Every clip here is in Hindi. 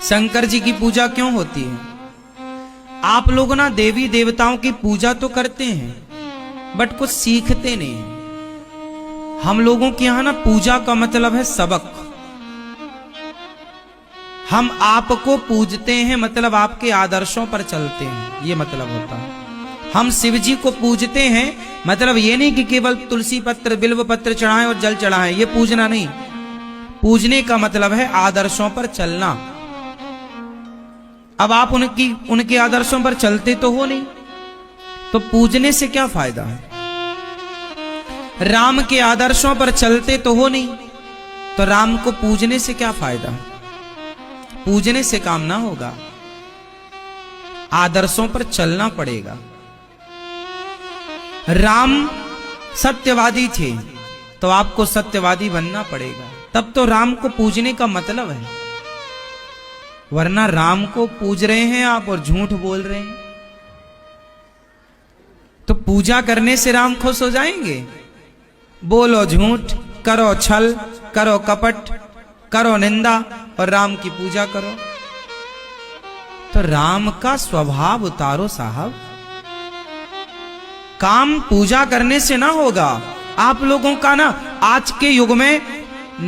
शंकर जी की पूजा क्यों होती है? आप लोग ना देवी देवताओं की पूजा तो करते हैं बट कुछ सीखते नहीं हैं। हम लोगों के यहां ना पूजा का मतलब है सबक। हम आपको पूजते हैं मतलब आपके आदर्शों पर चलते हैं, ये मतलब होता है। हम शिव जी को पूजते हैं मतलब ये नहीं कि केवल तुलसी पत्र बिल्व पत्र चढ़ाएं और जल चढ़ाएं, ये पूजना नहीं। पूजने का मतलब है आदर्शों पर चलना। अब आप उनके आदर्शों पर चलते तो हो नहीं, तो पूजने से क्या फायदा है? राम के आदर्शों पर चलते तो हो नहीं, तो राम को पूजने से क्या फायदा है? पूजने से काम ना होगा, आदर्शों पर चलना पड़ेगा। राम सत्यवादी थे तो आपको सत्यवादी बनना पड़ेगा, तब तो राम को पूजने का मतलब है। वरना राम को पूज रहे हैं आप और झूठ बोल रहे हैं, तो पूजा करने से राम खुश हो जाएंगे? बोलो झूठ, करो छल, करो कपट, करो निंदा और राम की पूजा करो। तो राम का स्वभाव उतारो साहब। काम पूजा करने से ना होगा। आप लोगों का ना आज के युग में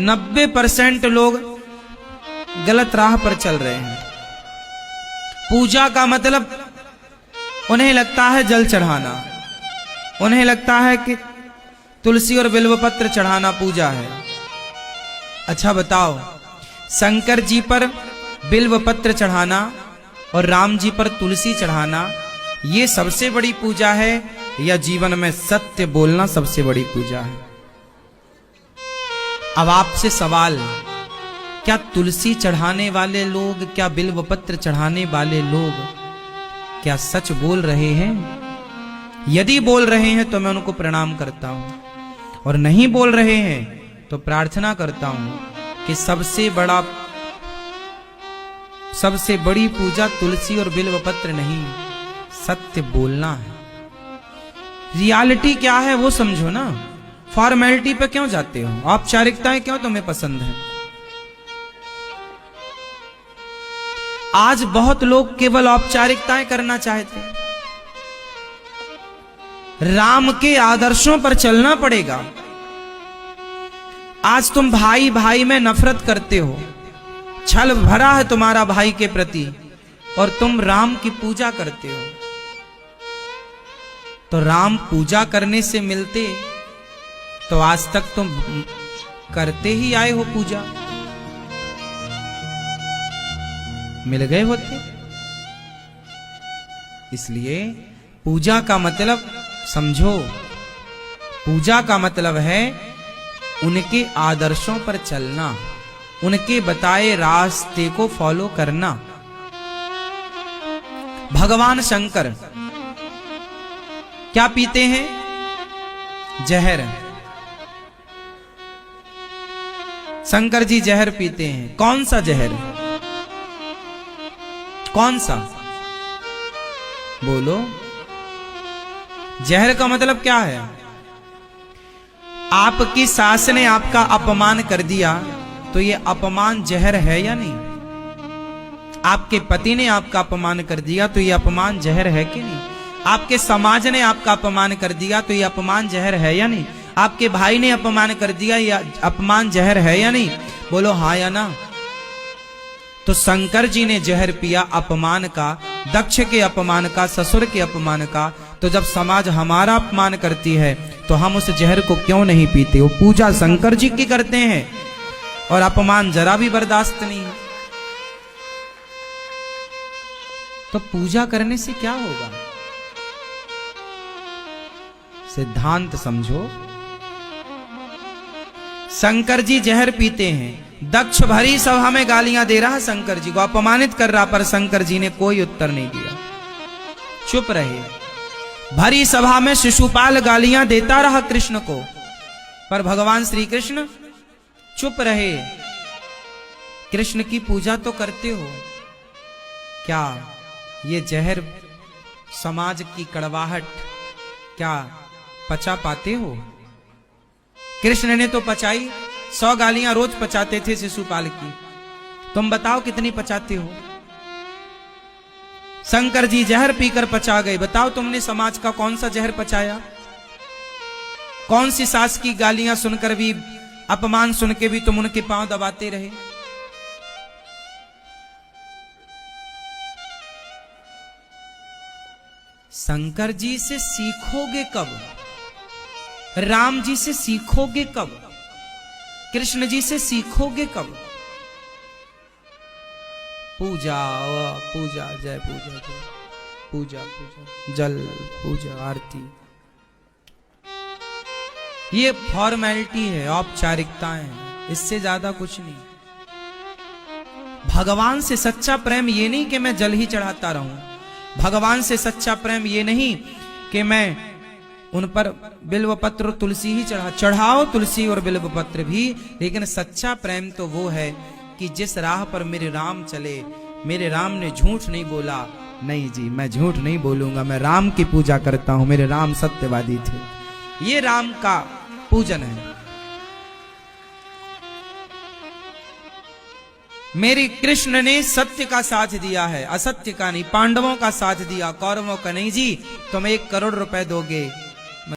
90% लोग गलत राह पर चल रहे हैं। पूजा का मतलब उन्हें लगता है जल चढ़ाना, उन्हें लगता है कि तुलसी और बिल्वपत्र चढ़ाना पूजा है। अच्छा बताओ, शंकर जी पर बिल्वपत्र चढ़ाना और राम जी पर तुलसी चढ़ाना ये सबसे बड़ी पूजा है या जीवन में सत्य बोलना सबसे बड़ी पूजा है? अब आपसे सवाल, क्या तुलसी चढ़ाने वाले लोग, क्या बिल्वपत्र चढ़ाने वाले लोग क्या सच बोल रहे हैं? यदि बोल रहे हैं तो मैं उनको प्रणाम करता हूं, और नहीं बोल रहे हैं तो प्रार्थना करता हूं कि सबसे बड़ी पूजा तुलसी और बिल्वपत्र नहीं, सत्य बोलना है। रियलिटी क्या है वो समझो ना। फॉर्मेलिटी पे क्यों जाते हो? औपचारिकताएं क्यों तुम्हें पसंद है? आज बहुत लोग केवल औपचारिकताएं करना चाहते हैं। राम के आदर्शों पर चलना पड़ेगा। आज तुम भाई भाई में नफरत करते हो, छल भरा है तुम्हारा भाई के प्रति, और तुम राम की पूजा करते हो। तो राम पूजा करने से मिलते तो आज तक तुम करते ही आए हो पूजा, मिल गए होते। इसलिए पूजा का मतलब समझो। पूजा का मतलब है उनके आदर्शों पर चलना, उनके बताए रास्ते को फॉलो करना। भगवान शंकर क्या पीते हैं? जहर। शंकर जी जहर पीते हैं। कौन सा जहर? कौन सा? बोलो। जहर का मतलब क्या है? आपकी सास ने आपका अपमान कर दिया तो ये अपमान जहर है या नहीं? आपके पति ने आपका अपमान कर दिया तो ये अपमान जहर है कि नहीं? आपके समाज ने आपका अपमान कर दिया तो ये अपमान जहर है या नहीं? आपके भाई ने अपमान कर दिया, ये अपमान जहर है या नहीं? बोलो हाँ या ना। तो शंकर जी ने जहर पिया अपमान का, दक्ष के अपमान का, ससुर के अपमान का। तो जब समाज हमारा अपमान करती है तो हम उस जहर को क्यों नहीं पीते? वो पूजा शंकर जी की करते हैं और अपमान जरा भी बर्दाश्त नहीं है। तो पूजा करने से क्या होगा? सिद्धांत समझो। शंकर जी जहर पीते हैं, दक्ष भरी सभा में गालियां दे रहा शंकर जी को, अपमानित कर रहा, पर शंकर जी ने कोई उत्तर नहीं दिया, चुप रहे। भरी सभा में शिशुपाल गालियां देता रहा कृष्ण को, पर भगवान श्री कृष्ण चुप रहे। कृष्ण की पूजा तो करते हो, क्या ये जहर समाज की कड़वाहट क्या पचा पाते हो? कृष्ण ने तो पचाई, 100 गालियां रोज पचाते थे शिशुपाल की, तुम बताओ कितनी पचाते हो? शंकर जी जहर पीकर पचा गए, बताओ तुमने समाज का कौन सा जहर पचाया? कौन सी सास की गालियां सुनकर भी, अपमान सुन के भी तुम उनके पांव दबाते रहे? शंकर जी से सीखोगे कब? राम जी से सीखोगे कब? कृष्ण जी से सीखोगे कब? पूजा पूजा, जय पूजा, जय पूजा, पूजा जल पूजा आरती, ये फॉर्मेलिटी है, औपचारिकताएं हैं, इससे ज्यादा कुछ नहीं। भगवान से सच्चा प्रेम ये नहीं कि मैं जल ही चढ़ाता रहूं, भगवान से सच्चा प्रेम ये नहीं कि मैं उन पर बिल्व पत्र तुलसी ही चढ़ाओ तुलसी और बिल्व पत्र भी, लेकिन सच्चा प्रेम तो वो है कि जिस राह पर मेरे राम चले, मेरे राम ने झूठ नहीं बोला, नहीं जी मैं झूठ नहीं बोलूंगा, मैं राम की पूजा करता हूं, मेरे राम सत्यवादी थे, ये राम का पूजन है। मेरी कृष्ण ने सत्य का साथ दिया है, असत्य का नहीं, पांडवों का साथ दिया, कौरवों का नहीं जी। तुम 1 करोड़ रुपए दोगे,